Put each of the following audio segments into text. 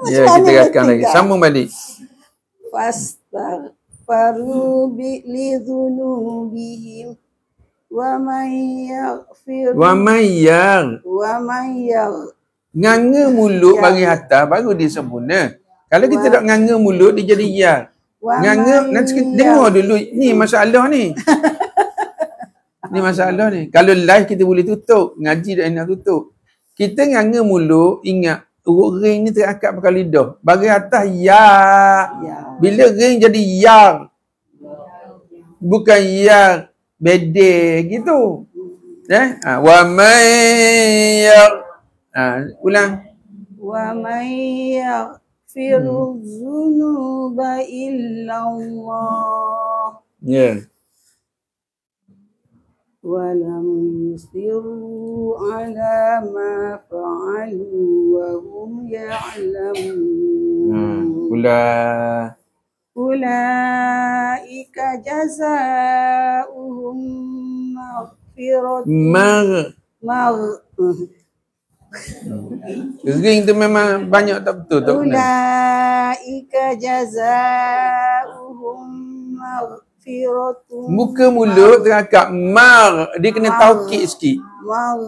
Ya, kita rakam lagi. Sambung balik. Fastaghfaru li dzunubihim wa may yaghfir nganga mulut bagi atas baru dia sempurna. Kalau kita tak nganga mulut dia jadi ya. Nganga nanti dengar dulu ni masalah ni. Ni masalah ni. Kalau live kita boleh tutup, ngaji dah nak tutup. Kita nganga mulut, ingat huruf ring ni terangkat pakai lidah. Bagi atas ya. Bila ring jadi yang. Bukan yang bedek gitu. Wa may ulang. Wa may yaghfiru dzunuba illa Allah. Ya. Wa lam yusirru ala ma fa'alu wa hum ya'lamun. Ulaika jazaa'uhum Ring tu memang banyak tak betul tak benar. Ulaika jazaa'uhum maghfiratun. Muka mulut terangkat mar, dia kena taukid sikit.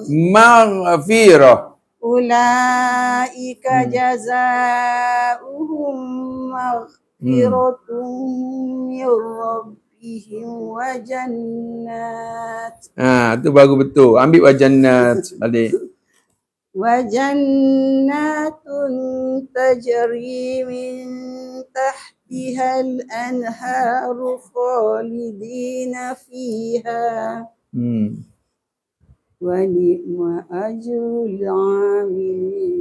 Maghfirah. Ulaika jazaa'uhum maghfiratun min rabbihim wa jannat. Tu baru betul. Ambil wa jannat balik. Wa jannatun tajri min tahtiha al-anharu khalidina fiha. Wa ni'ma ajrul 'amilin.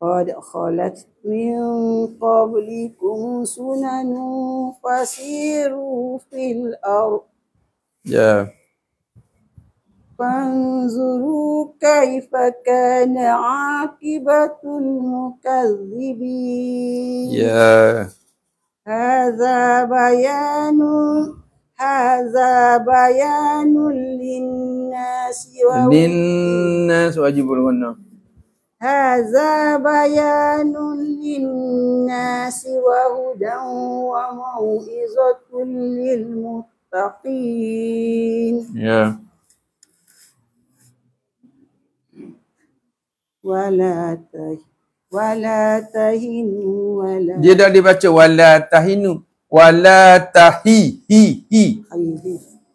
Qad khalat min qablikum sunanu fasiru fil ardh. Ya. Fanzuru kaifa kana 'aqibatul mukazzibin. Ya. Hadza bayanun linnasi wajibul ghunnah. Hadza bayanun linnasi wa hudan wa mau'izatun lil muttaqin. Ya. Wala tahinu wala. Dia dah dibaca wala tahinu, wala tahi hi.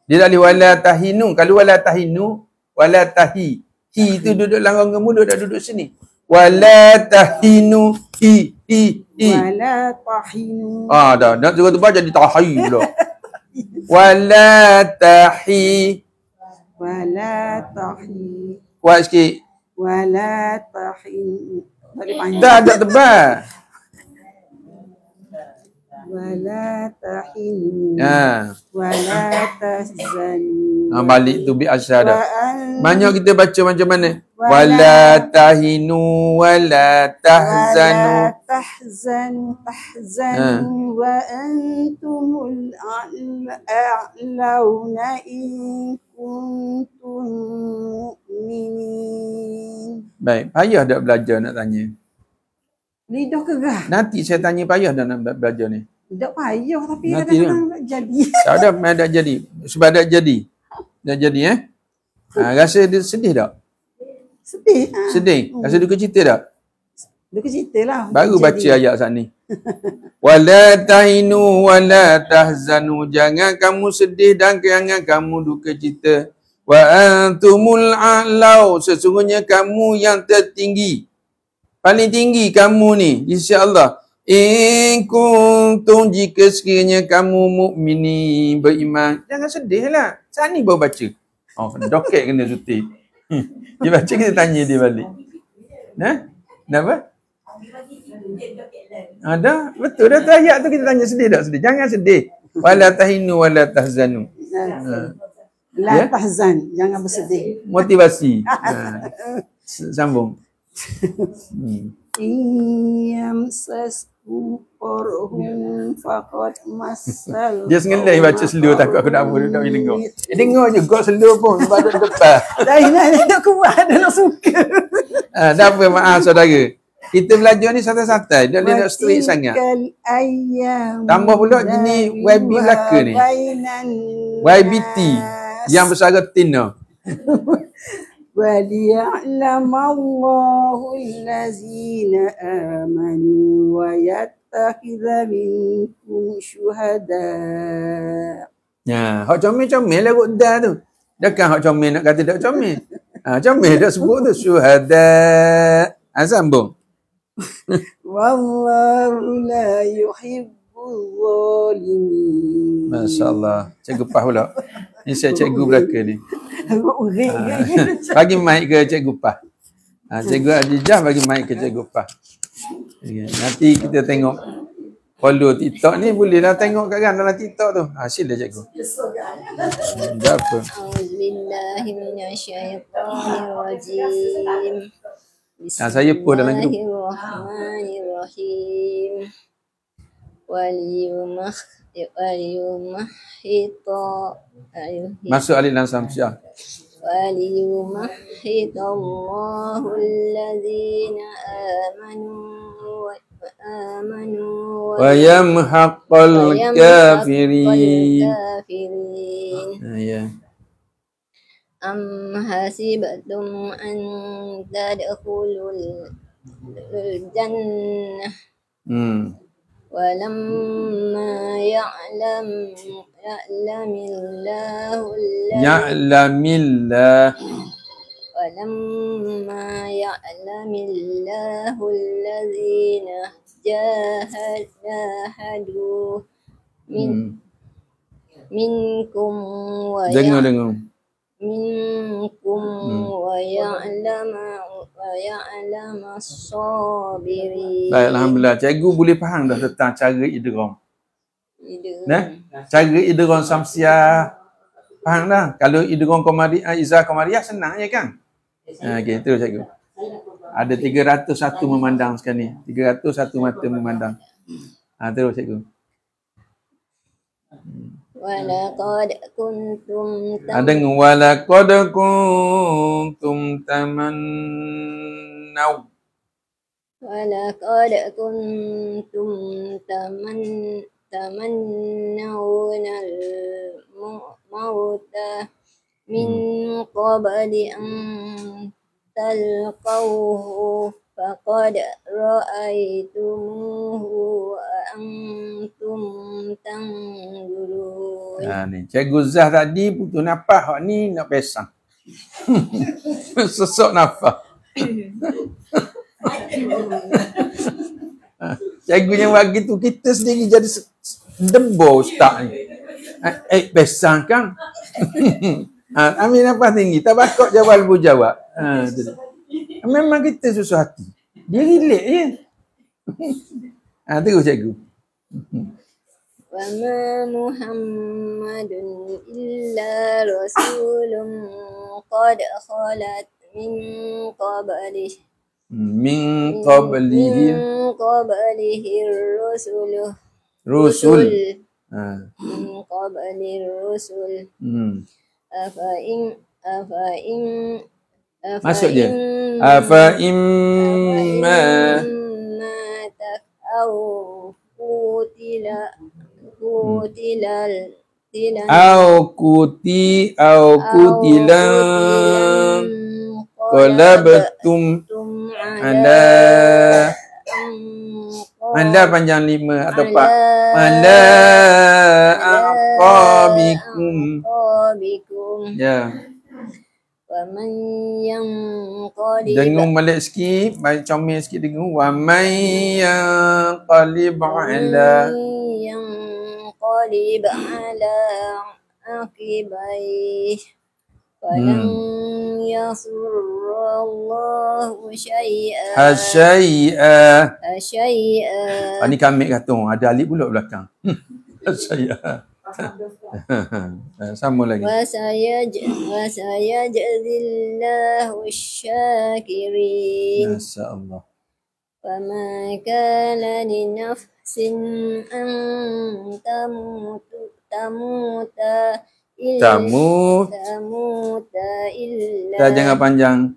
Dia dah di wala tahinu. Kalau wala tahinu, wala tahi. Hi tu duduk langgang mulut, dah duduk sini. Wala tahinu hi. Wala tahinu. Dah nak tiba-tiba jadi tahi pula. Wala tahi. Kuat sikit. Wala tahinu. Dah ada tebal. Wala tahinu. Wala tahzanu. Balik tu bi asyara. Banyak kita baca macam mana? Wala tahinu wala tahzanu. Tahzanu wa antumul a'launa in kuntum mu'minin. Baik, payah tak belajar nak tanya? Lidah kerah. Nanti saya tanya payah dah nak belajar ni. Tak payah tapi nanti kadang-kadang tak jadi. Tak ada, dah jadi. Sebab dah jadi. Dah jadi rasa dia sedih tak? Sedih. Sedih. Rasa duka cita tak? Duka cita lah. Baru baca ayat saat ni. Wala tahinu wala tahzanu. Jangan kamu sedih dan jangan kamu duka cita. Wa antumul a'lau. Sesungguhnya kamu yang tertinggi. Paling tinggi kamu ni, insya-Allah. In kuntum, jika sekiranya kamu mukminin, beriman. Jangan sedih lah. Saat ni baru baca. Doket kena cuti. Dia baca, kita tanya dia balik. Kenapa? Dah, betul dah tu ayat tu kita tanya sedih tak sedih. Jangan sedih. Wala tahinu wala tahzanu. La tahzan, jangan bersedih. Motivasi. Sambung. Yamsasku korhum faqad masal. Dia sengelai baca slow, takut aku nak apa tak boleh dengar. Dengar je kau slow pun sebab ada depan. Dah nak kuat, dah nak suka. Dah apa maaf saudara. Kita belajar ni santai-santai. Dia nak strict sangat. Tambah pula jenis YB Melaka ni. YBT. Yang bersara Tina. وَلِيَعْلَمَ اللَّهُ الَّذِينَ آمَنُوا وَيَتَّخِذَ مِنكُمْ شُهَدَاءَ. Ya, hak comel-comel lah kot dah tu. Takkan hak comel nak kata tak comel. Comel dah sebut tu syuhada. Sambung. Wallahu la yuhibbul zalimin. Masya-Allah. Cikgu Pah pula. Ni saya cikgu belaka ni. Bagi mic ke cikgu Pah. Cikgu Adijah bagi mic ke cikgu Pah. Nanti kita tengok follow TikTok ni, bolehlah tengok kat kan dalam TikTok tu. Sila cikgu. Dah apa? Auzubillahi minasyaitonirrajim. Saya pun dalam grup. Bismillahirrahmanirrahim. Masuk alif lam samsiah. Waliyumahhitallahu allazina amanu Wa yamhaqal kafirin. Ya. Am hasibtum an tadkhulul jannah walamma ya'lamillahu allazina jahadu minkum wa minkum wa ya'lama as-sabirin. Baik, alhamdulillah. Cikgu boleh faham dah tentang cara idgham. Cara idgham samsiah faham dah. Kalau idgham qamariyah, izah qamariyah senang je kan? Okey, terus cikgu. Ada 301 memandang sekarang ni. 301 mata memandang. Terus cikgu. Walaqad kuntum tamannaw. Walaqad kuntum tamannawna al-mauta min qabli an talqawhu faqad ra'aytumuhu wa antum tanzurun. Ni Cikgu Zah tadi putus nafas, hak ni nak pesang. Sesak nafas. Cikgu yang bagi tu kita sendiri jadi dembor ustaz ni. Pesang kan? Ambil nafas tinggi, tak bakok jawab. Memang kita susah hati. Dia relate je. Terus cikgu. Wa ma Muhammadun illa rasulun qad khalat min qablihi rusul. Min qablihi rusul. Afa in Masuk je. Afa imma au kutilan qalabtum ala panjang 5 atau 4 ala aqabikum. Ya. Waman yang qalib, dengung balik sikit, baik comel sikit dengung. Waman yang qalib ala aqibai falan yasurrallahu syai'a. Ni kami kata ada alif pula belakang. Syai'a. Sama lagi. Wa sayajzillahu syakirin. Masya-Allah. Wa ma kana li nafsin an tamuta illa Jangan panjang.